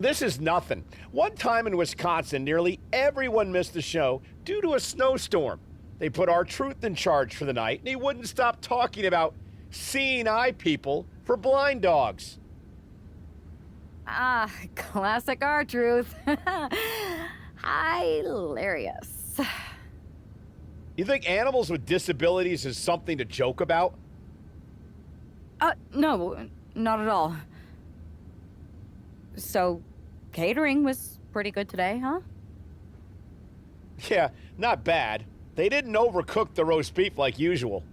This is nothing. One time in Wisconsin, nearly everyone missed the show due to a snowstorm. They put R-Truth in charge for the night, and he wouldn't stop talking about seeing eye people for blind dogs. Ah, classic R-Truth. Hilarious. You think animals with disabilities is something to joke about? No, not at all. So, catering was pretty good today, huh? Yeah, not bad. They didn't overcook the roast beef like usual.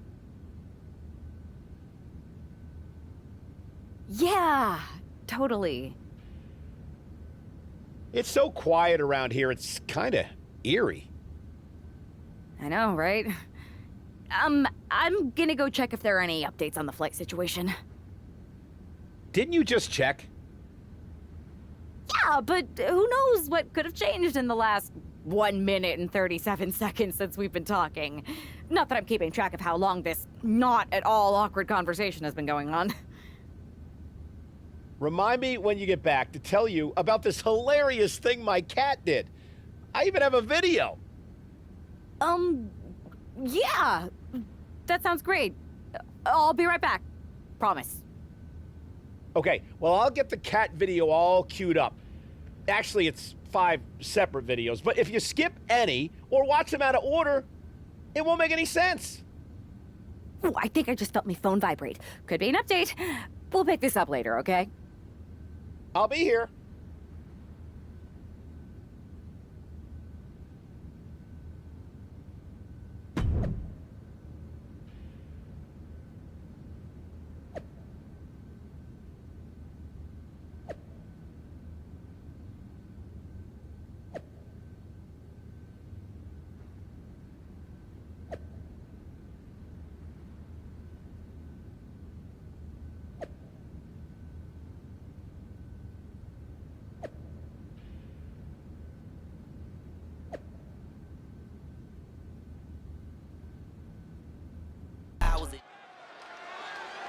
Yeah, totally. It's so quiet around here, it's kind of eerie. I know, right? I'm gonna go check if there are any updates on the flight situation. Didn't you just check? Yeah, but who knows what could have changed in the last 1 minute and 37 seconds since we've been talking. Not that I'm keeping track of how long this not at all awkward conversation has been going on. Remind me when you get back to tell you about this hilarious thing my cat did. I even have a video. Yeah. That sounds great. I'll be right back. Promise. Okay, well, I'll get the cat video all queued up. Actually, it's 5 separate videos, but if you skip any or watch them out of order, it won't make any sense. Ooh, I think I just felt my phone vibrate. Could be an update. We'll pick this up later, okay? I'll be here.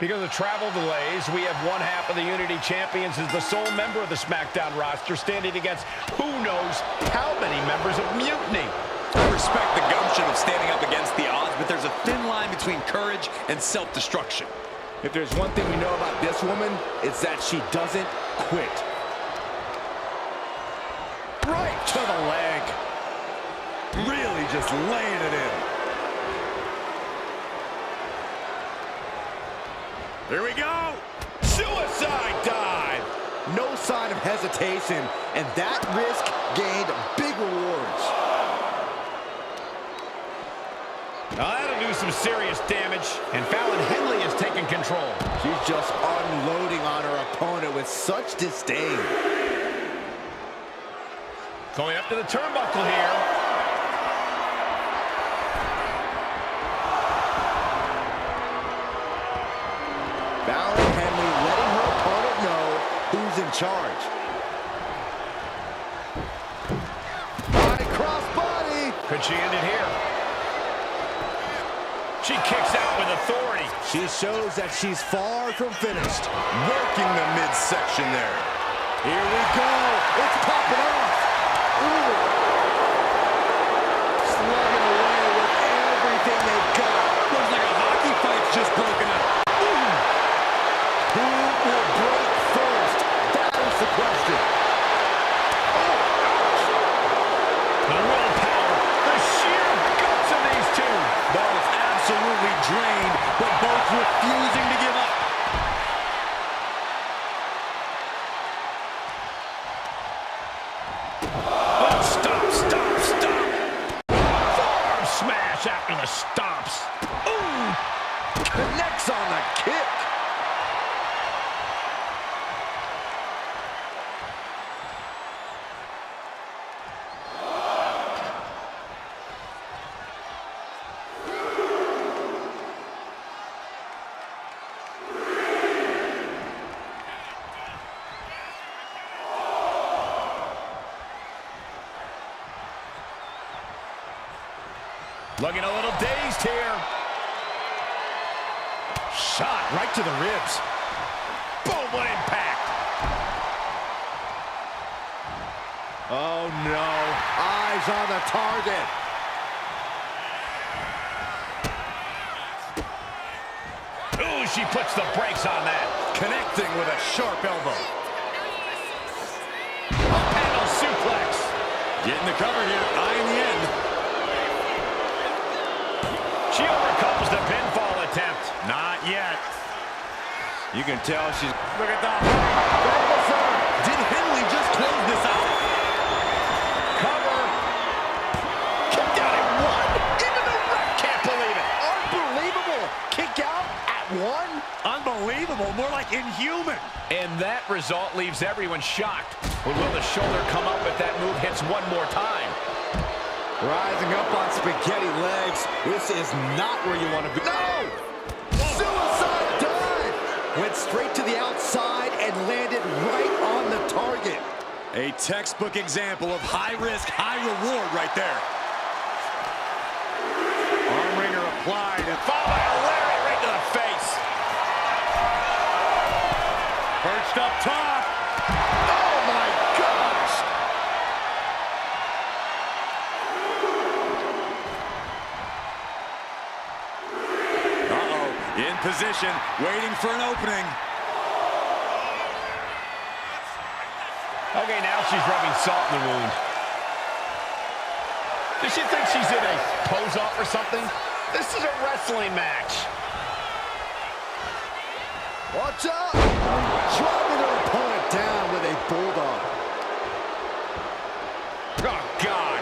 Because of travel delays, we have one half of the Unity Champions as the sole member of the SmackDown roster standing against who knows how many members of Mutiny. I respect the gumption of standing up against the odds, but there's a thin line between courage and self-destruction. If there's one thing we know about this woman, it's that she doesn't quit. Right to the leg. Really just laying it in. Here we go. Suicide dive. No sign of hesitation, and that risk gained big rewards. Now that'll do some serious damage, and Fallon Henley has taken control. She's just unloading on her opponent with such disdain. Going up to the turnbuckle here. Fallon Henley letting her opponent know who's in charge. High crossbody. Could she end it here? She kicks out with authority. She shows that she's far from finished. Working the midsection there. Here we go. It's popping off. Ooh. Slugging away with everything they've got. Looks like a hockey fight's just broken up. Who will break first? That is the question. Oh, ouch. The willpower, the sheer guts of these two. Both absolutely drained, but both refusing to give up. Oh, stop. Forearm smash after the stomps. Ooh. Connects on the kick. Looking a little dazed here. Shot right to the ribs. Boom, what impact. Oh, no. Eyes on the target. Ooh, she puts the brakes on that. Connecting with a sharp elbow. A panel suplex. Getting the cover here, eyeing the end. She overcomes the pinfall attempt. Not yet. You can tell she's... Look at that. Did Henley just close this out? Cover. Kicked out at one. Even the ref can't believe it. Unbelievable. Kick out at one? Unbelievable. More like inhuman. And that result leaves everyone shocked. But will the shoulder come up if that move hits one more time? Rising up on spaghetti legs. This is not where you want to be. No! Suicide dive! Went straight to the outside and landed right on the target. A textbook example of high risk, high reward right there. Arm wringer applied and Followed by a lariat right to the face. perched up top. Oh my gosh! In position, waiting for an opening. Okay, now she's rubbing salt in the wound. Does she think she's in a pose-off or something? This is a wrestling match. Watch out! Driving their opponent down with a bulldog. Oh, God.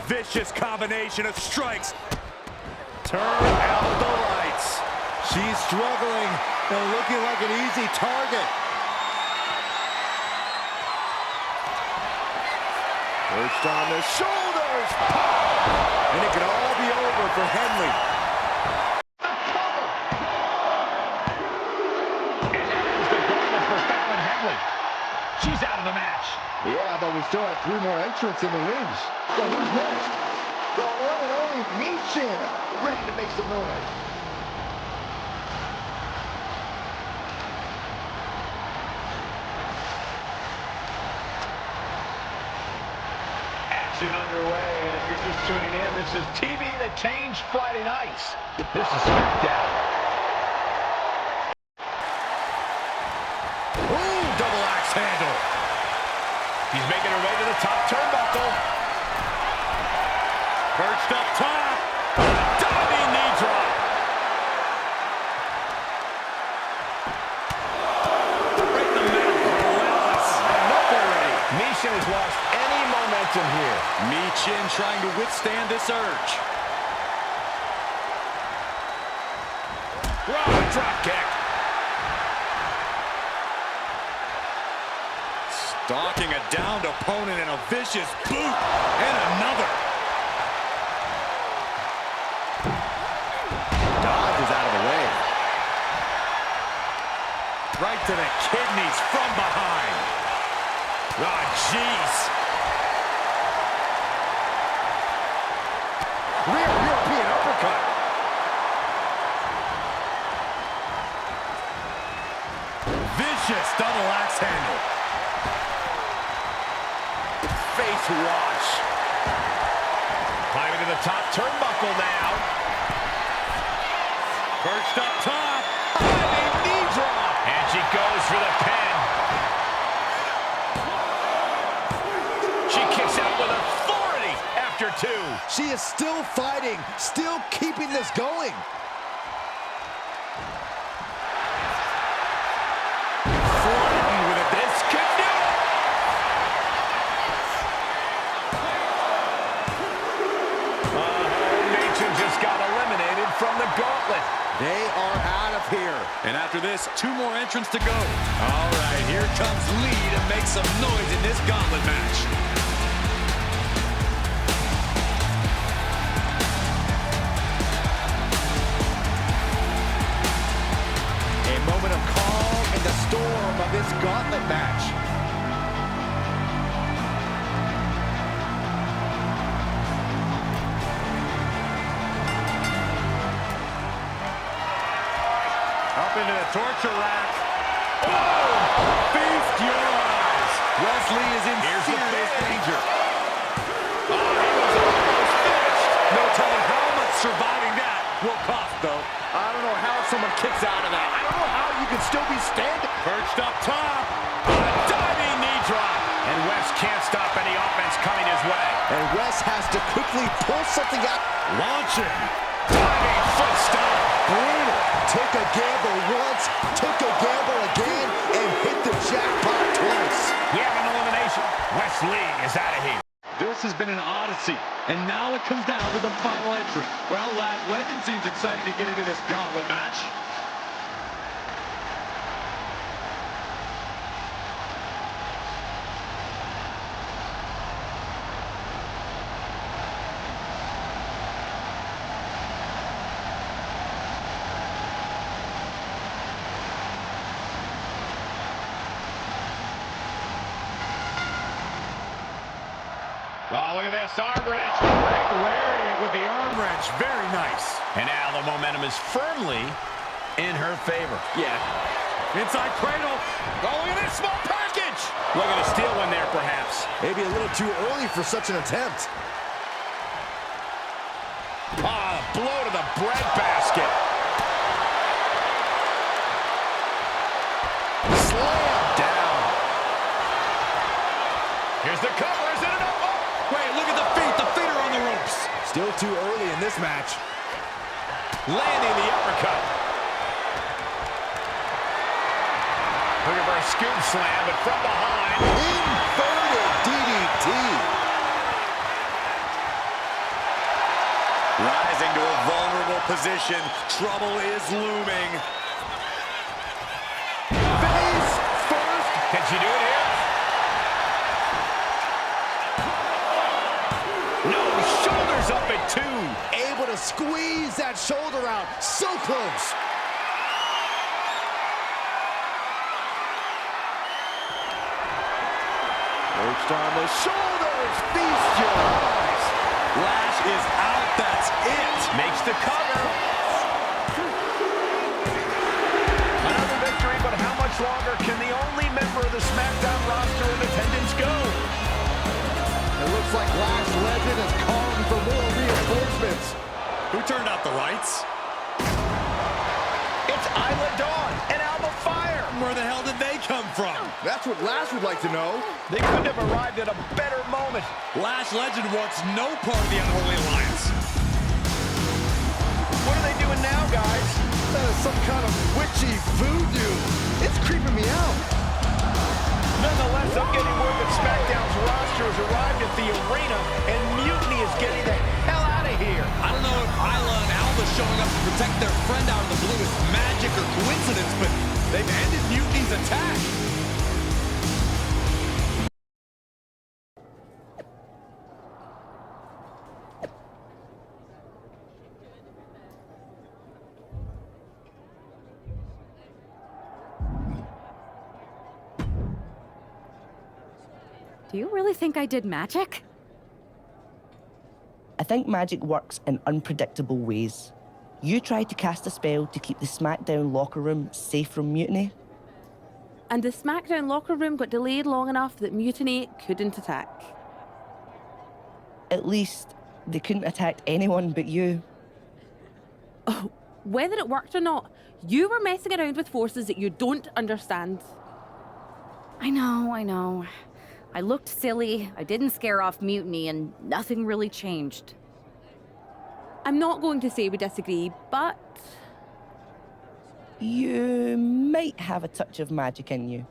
Vicious combination of strikes. Turn out the lights. She's struggling and looking like an easy target. Perched on the shoulders. And it could all be over for Henley. And that is the gauntlet for Fallon Henley. She's out of the match. Yeah, but we still have 3 more entrants in the rings. So who's next? The one and only Michin, ready to make some noise. Action underway, and if you're just tuning in, this is TV that changed Friday nights. This is SmackDown. Ooh, double axe handle. He's making her way to the top turnbuckle. Perched up top. Diving knee drop. Right in the middle. Relentless. Enough already. Michin has lost any momentum here. Michin trying to withstand this urge. Raw drop kick. Stalking a downed opponent and a vicious boot. And another. Dodge is out of the way. Right to the kidneys from behind. Oh, jeez. Rear European uppercut. Vicious double axe handle. Face wash. Climbing to the top turnbuckle now. Perched up top. Diving knee drop. And she goes for the pin. She kicks out with authority after 2. She is still fighting, still keeping this going. Flying with it. This could do it. Michin just got eliminated from the gauntlet. They are out of here. And after this, 2 more entrants to go. All right, here comes Lee to make some noise in this gauntlet match. A moment of calm in the storm of this gauntlet match. Up into the torture rack. Oh! Feast your eyes. Wesley is in serious danger. Oh, he was almost finished. No telling how much surviving that will cost, though. I don't know how someone kicks out of that. I don't know how you can still be standing. Perched up top. A diving knee drop. And Wes can't stop any offense coming his way. And Wes has to quickly pull something out. Launching. Diving foot stomp. Brutal. Took a gamble once, took a gamble again, and hit the jackpot twice. We have an elimination. Wes Lee is out of here. This has been an odyssey, and now it comes down to the final entry. Well, Last Legend seems excited to get into this gauntlet match. Oh, look at this arm wrench. Great lariat with the arm wrench. Very nice. And now the momentum is firmly in her favor. Yeah. Inside cradle. Oh, look at this small package. Looking to steal one there, perhaps. Maybe a little too early for such an attempt. Ah, blow to the breadbasket. Slam down. Here's the cover. Is it enough? Oh. Wait, look at the feet. The feet are on the ropes. Still too early in this match. Landing the uppercut. Looking for a scoop slam, but from behind. Inverted DDT. Rising to a vulnerable position. Trouble is looming. Face first. Can she do it here? No, shoulders up at 2. Able to squeeze that shoulder out. So close. Perched on the shoulders. Feast your eyes. Lash is out. That's it. Makes the cover. Another victory, but how much longer can the only member of the SmackDown roster in attendance go? It looks like Last Legend is calling for more reinforcements. Who turned out the lights? It's Isla Dawn and Alba Fire. Where the hell did they come from? That's what Last would like to know. They couldn't have arrived at a better moment. Lash Legend wants no part of the Unholy Alliance. What are they doing now, guys? That is some kind of witchy voodoo. It's creeping me out. Nonetheless, I'm getting word that SmackDown's roster has arrived at the arena, and Mutiny is getting the hell out of here. I don't know if Isla and Alba showing up to protect their friend out of the blue is magic or coincidence, but they've ended Mutiny's attack. Do you really think I did magic? I think magic works in unpredictable ways. You tried to cast a spell to keep the SmackDown locker room safe from mutiny. And the SmackDown locker room got delayed long enough that Mutiny couldn't attack. At least, they couldn't attack anyone but you. Oh, whether it worked or not, you were messing around with forces that you don't understand. I know. I looked silly, I didn't scare off Mutiny, and nothing really changed. I'm not going to say we disagree, but... You might have a touch of magic in you.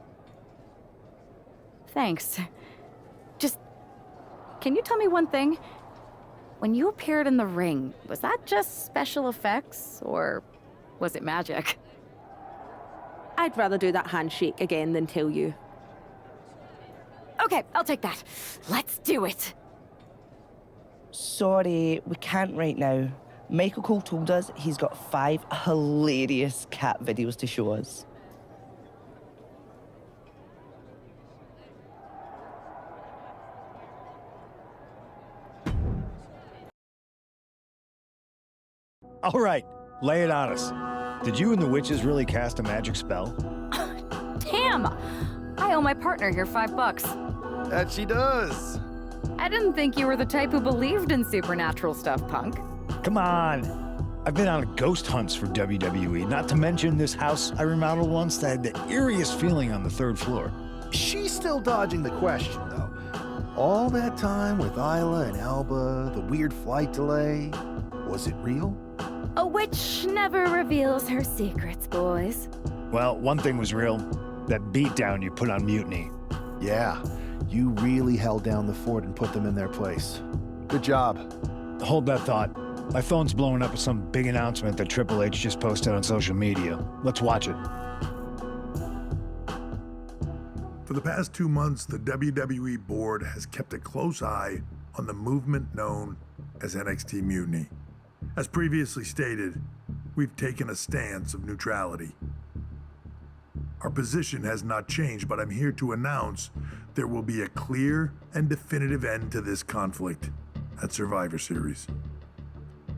Thanks. Just, can you tell me one thing? When you appeared in the ring, was that just special effects, or was it magic? I'd rather do that handshake again than tell you. Okay, I'll take that. Let's do it. Sorry, we can't right now. Michael Cole told us he's got 5 hilarious cat videos to show us. All right, lay it on us. Did you and the witches really cast a magic spell? Damn! I owe my partner here $5. That she does. I didn't think you were the type who believed in supernatural stuff, punk. Come on. I've been on ghost hunts for WWE, not to mention this house I remodeled once that had the eeriest feeling on the 3rd floor. She's still dodging the question, though. All that time with Isla and Alba, the weird flight delay, was it real? A witch never reveals her secrets, boys. Well, one thing was real. That beatdown you put on Mutiny. Yeah, you really held down the fort and put them in their place. Good job. Hold that thought. My phone's blowing up with some big announcement that Triple H just posted on social media. Let's watch it. For the past 2 months, the WWE board has kept a close eye on the movement known as NXT Mutiny. As previously stated, we've taken a stance of neutrality. Our position has not changed, but I'm here to announce there will be a clear and definitive end to this conflict at Survivor Series.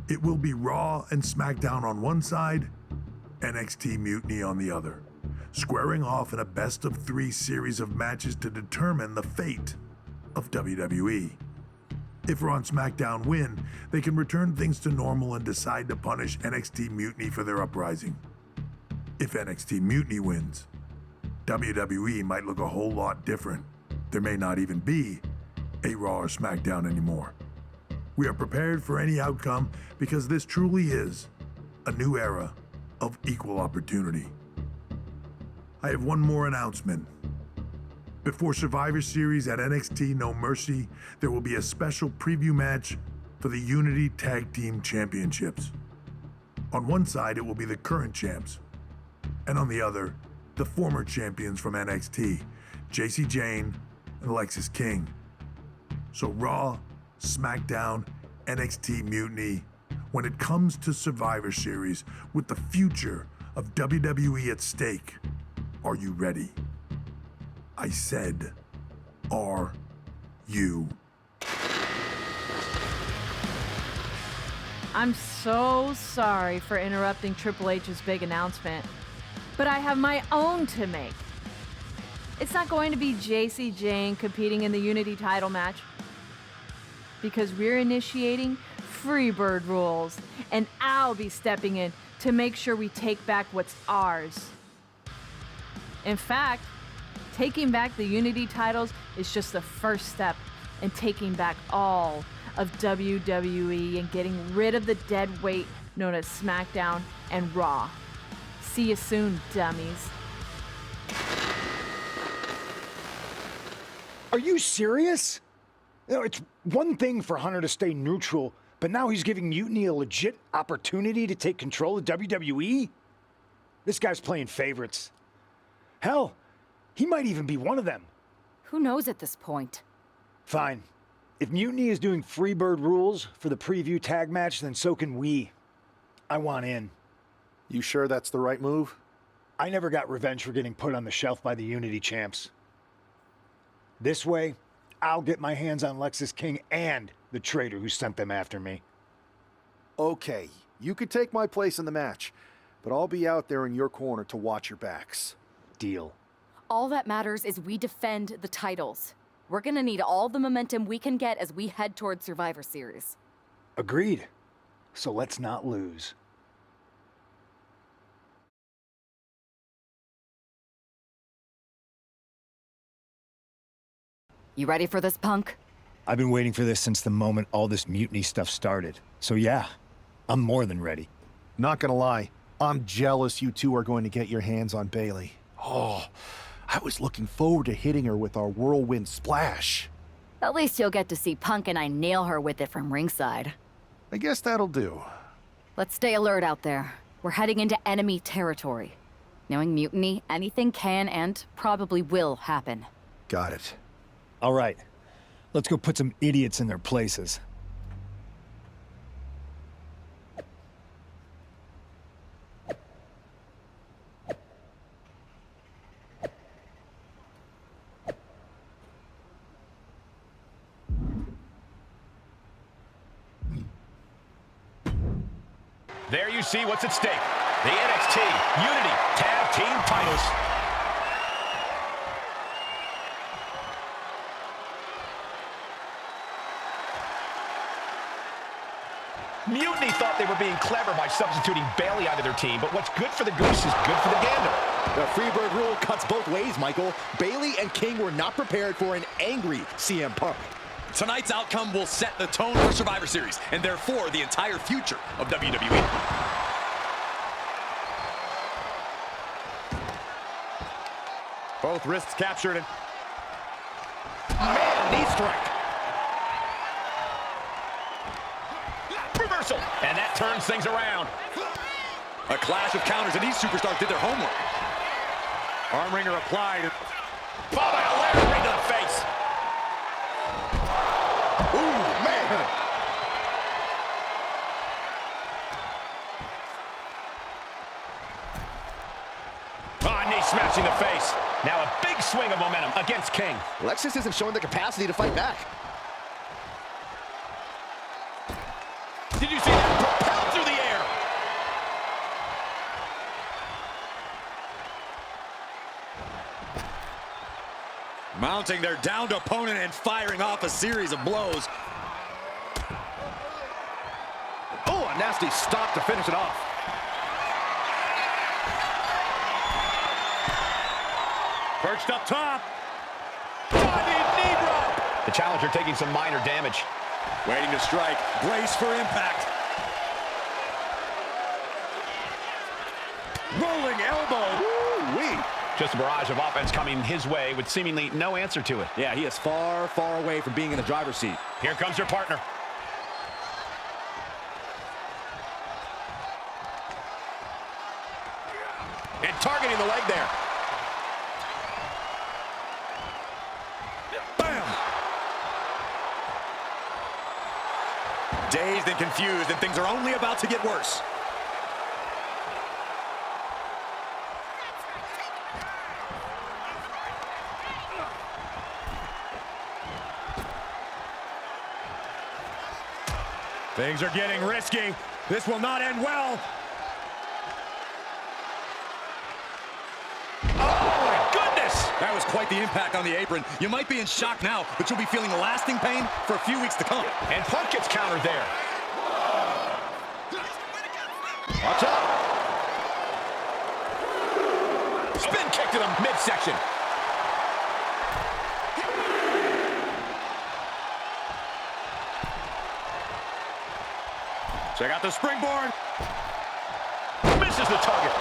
It will be Raw and SmackDown on one side, NXT Mutiny on the other, squaring off in a best-of-3 series of matches to determine the fate of WWE. If Raw and SmackDown win, they can return things to normal and decide to punish NXT Mutiny for their uprising. If NXT Mutiny wins, WWE might look a whole lot different. There may not even be a Raw or SmackDown anymore. We are prepared for any outcome because this truly is a new era of equal opportunity. I have one more announcement. Before Survivor Series at NXT No Mercy, there will be a special preview match for the Unity Tag Team Championships. On one side, it will be the current champs, and on the other, the former champions from NXT, Jacy Jayne and Lexis King. So Raw, SmackDown, NXT Mutiny, when it comes to Survivor Series with the future of WWE at stake, are you ready? I said, are you? I'm so sorry for interrupting Triple H's big announcement, but I have my own to make. It's not going to be Jacy Jayne competing in the Unity title match, because we're initiating Freebird rules, and I'll be stepping in to make sure we take back what's ours. In fact, taking back the Unity titles is just the first step in taking back all of WWE and getting rid of the dead weight known as SmackDown and Raw. See you soon, dummies. Are you serious? You know, it's one thing for Hunter to stay neutral, but now he's giving Mutiny a legit opportunity to take control of WWE? This guy's playing favorites. Hell, he might even be one of them. Who knows at this point? Fine. If Mutiny is doing Freebird rules for the preview tag match, then so can we. I want in. You sure that's the right move? I never got revenge for getting put on the shelf by the Unity champs. This way, I'll get my hands on Lexis King and the traitor who sent them after me. Okay, you could take my place in the match, but I'll be out there in your corner to watch your backs. Deal. All that matters is we defend the titles. We're gonna need all the momentum we can get as we head towards Survivor Series. Agreed. So let's not lose. You ready for this, punk? I've been waiting for this since the moment all this Mutiny stuff started. So yeah, I'm more than ready. Not gonna lie, I'm jealous you two are going to get your hands on Bayley. Oh, I was looking forward to hitting her with our whirlwind splash. At least you'll get to see Punk and I nail her with it from ringside. I guess that'll do. Let's stay alert out there. We're heading into enemy territory. Knowing Mutiny, anything can and probably will happen. Got it. All right, let's go put some idiots in their places. There you see what's at stake. The NXT Unity Tag Team titles. Mutiny thought they were being clever by substituting Bayley onto their team, but what's good for the goose is good for the gander. The Freebird rule cuts both ways, Michael. Bayley and King were not prepared for an angry CM Punk. Tonight's outcome will set the tone for Survivor Series, and therefore the entire future of WWE. Both wrists captured and... Man, knee strike. Reversal, and that turns things around. A clash of counters, and these superstars did their homework. Arm wringer applied. Followed by a ladder right to the face. Ooh, man. Knee smashing the face. Now a big swing of momentum against King. Lexis isn't showing the capacity to fight back. Did you see that? Propelled through the air. Mounting their downed opponent and firing off a series of blows. Oh, a nasty stop to finish it off. Perched up top. Diving knee drop. The challenger taking some minor damage. Waiting to strike. Brace for impact. Rolling elbow. Woo-wee. Just a barrage of offense coming his way with seemingly no answer to it. Yeah, he is far, far away from being in the driver's seat. Here comes your partner. And targeting the leg there. Dazed and confused, and things are only about to get worse. Things are getting risky. This will not end well. Oh, my goodness! That was quite the impact on the apron. You might be in shock now, but you'll be feeling lasting pain for a few weeks to come. And Punk gets countered there. Watch out. Spin kick to the midsection. Check out the springboard. Misses the target.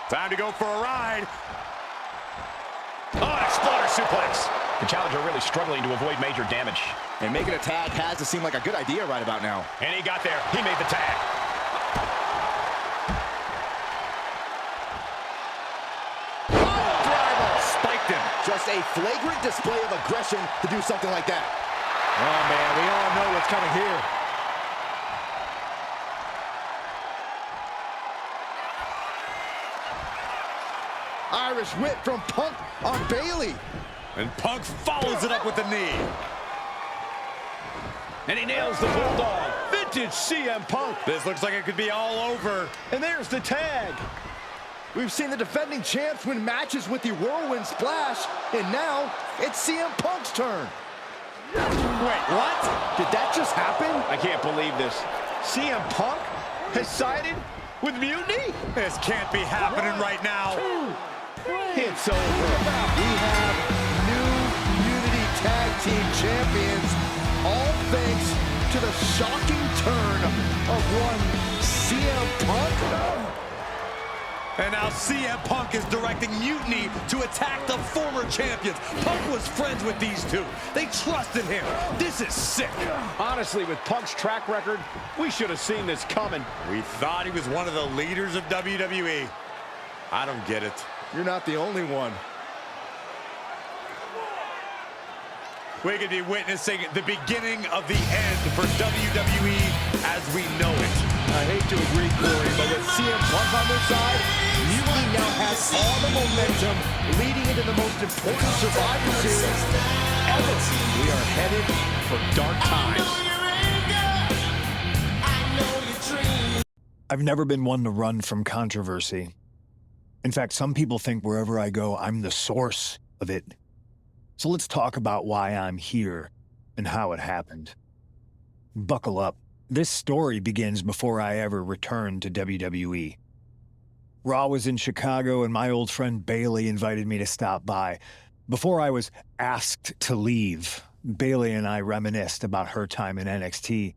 Time to go for a ride. Oh, an exploder suplex. The challenger really struggling to avoid major damage. And making a tag has to seem like a good idea right about now. And he got there. He made the tag. Oh, driver! Spiked him. Just a flagrant display of aggression to do something like that. Oh, man, we all know what's coming here. Irish whip from Punk on Bayley. And Punk follows it up with the knee. And he nails the bulldog. Vintage CM Punk. This looks like it could be all over. And there's the tag. We've seen the defending champs win matches with the whirlwind splash, and now it's CM Punk's turn. Wait, what? Did that just happen? I can't believe this. CM Punk has sided with Mutiny? This can't be happening right now. It's over. We have new Unity Tag Team Champions, all thanks to the shocking turn of one CM Punk. And now CM Punk is directing Mutiny to attack the former champions. Punk was friends with these two. They trusted him. This is sick. Honestly, with Punk's track record, we should have seen this coming. We thought he was one of the leaders of WWE. I don't get it. You're not the only one. We could be witnessing the beginning of the end for WWE as we know it. I hate to agree, Corey, but with CM Punk on their side, Mutiny now has all the momentum leading into the most important Survivor Series ever. We are headed for dark times. I've never been one to run from controversy. In fact, some people think wherever I go, I'm the source of it. So let's talk about why I'm here and how it happened. Buckle up. This story begins before I ever returned to WWE. Raw was in Chicago and my old friend Bayley invited me to stop by. Before I was asked to leave, Bayley and I reminisced about her time in NXT,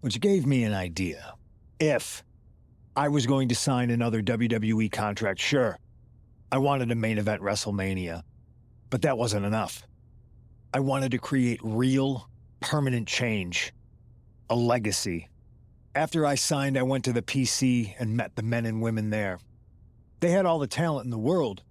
which gave me an idea. If I was going to sign another WWE contract, sure, I wanted a main event WrestleMania, but that wasn't enough. I wanted to create real, permanent change, a legacy. After I signed, I went to the PC and met the men and women there. They had all the talent in the world,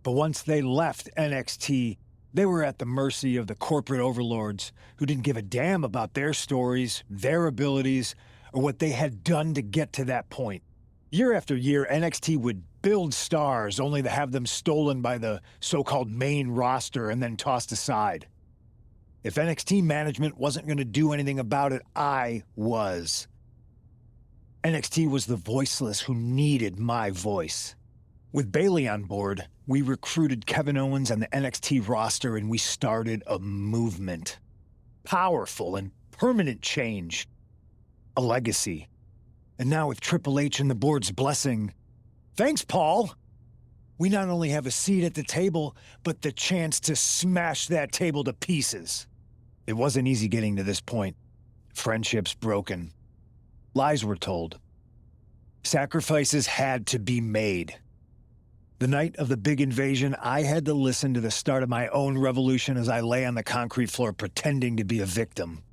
but once they left NXT, they were at the mercy of the corporate overlords who didn't give a damn about their stories, their abilities, or what they had done to get to that point. Year after year, NXT would build stars only to have them stolen by the so-called main roster and then tossed aside. If NXT management wasn't going to do anything about it, I was. NXT was the voiceless who needed my voice. With Bayley on board, we recruited Kevin Owens and the NXT roster and we started a movement. Powerful and permanent change. A legacy. And now with Triple H and the board's blessing, thanks, Paul! We not only have a seat at the table, but the chance to smash that table to pieces. It wasn't easy getting to this point. Friendships broken. Lies were told. Sacrifices had to be made. The night of the big invasion, I had to listen to the start of my own revolution as I lay on the concrete floor pretending to be a victim.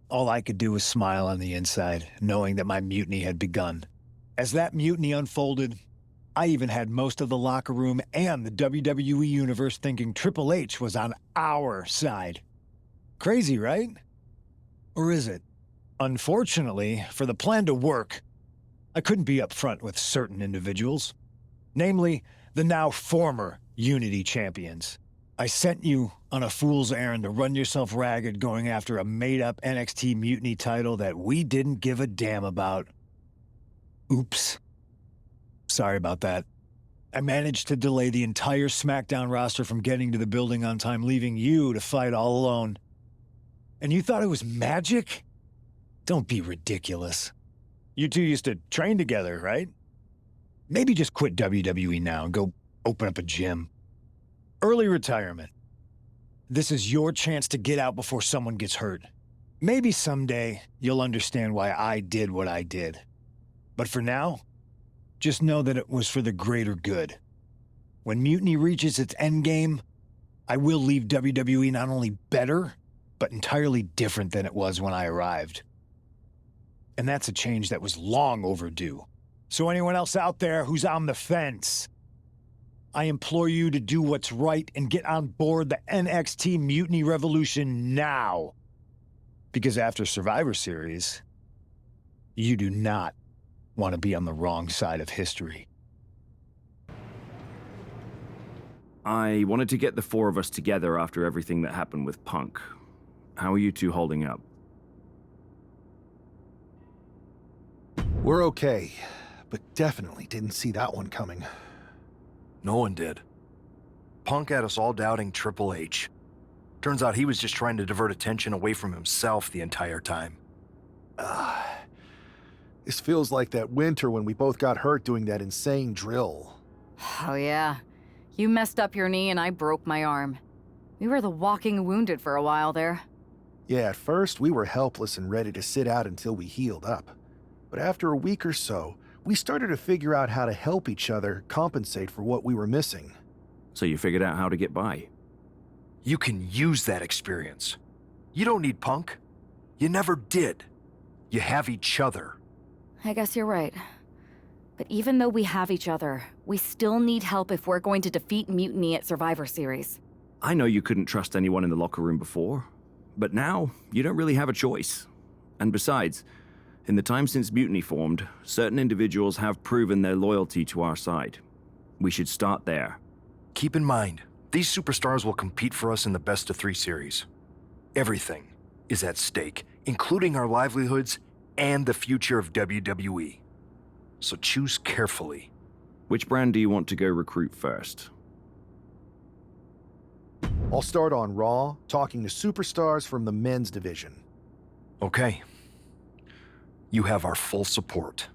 All I could do was smile on the inside, knowing that my mutiny had begun. As that mutiny unfolded, I even had most of the locker room and the WWE Universe thinking Triple H was on our side. Crazy, right? Or is it? Unfortunately, for the plan to work, I couldn't be upfront with certain individuals. Namely, the now former Unity champions. I sent you on a fool's errand to run yourself ragged going after a made-up NXT Mutiny title that we didn't give a damn about. Oops. Sorry about that. I managed to delay the entire SmackDown roster from getting to the building on time, leaving you to fight all alone. And you thought it was magic? Don't be ridiculous. You two used to train together, right? Maybe just quit WWE now and go open up a gym. Early retirement. This is your chance to get out before someone gets hurt. Maybe someday you'll understand why I did what I did. But for now, just know that it was for the greater good. When Mutiny reaches its endgame, I will leave WWE not only better, but entirely different than it was when I arrived. And that's a change that was long overdue. So anyone else out there who's on the fence, I implore you to do what's right and get on board the NXT Mutiny Revolution now. Because after Survivor Series, you do not want to be on the wrong side of history. I wanted to get the four of us together after everything that happened with Punk. How are you two holding up? We're okay, but definitely didn't see that one coming. No one did. Punk had us all doubting Triple H. Turns out he was just trying to divert attention away from himself the entire time. This feels like that winter when we both got hurt doing that insane drill. Oh yeah. You messed up your knee and I broke my arm. We were the walking wounded for a while there. Yeah, at first we were helpless and ready to sit out until we healed up. But after a week or so, we started to figure out how to help each other compensate for what we were missing. So you figured out how to get by? You can use that experience. You don't need Punk. You never did. You have each other. I guess you're right. But even though we have each other, we still need help if we're going to defeat Mutiny at Survivor Series. I know you couldn't trust anyone in the locker room before, but now you don't really have a choice. And besides, in the time since Mutiny formed, certain individuals have proven their loyalty to our side. We should start there. Keep in mind, these superstars will compete for us in the best-of-3 series. Everything is at stake, including our livelihoods and the future of WWE. so choose carefully. Which brand do you want to go recruit first? I'll start on Raw, talking to superstars from the men's division. Okay. You have our full support.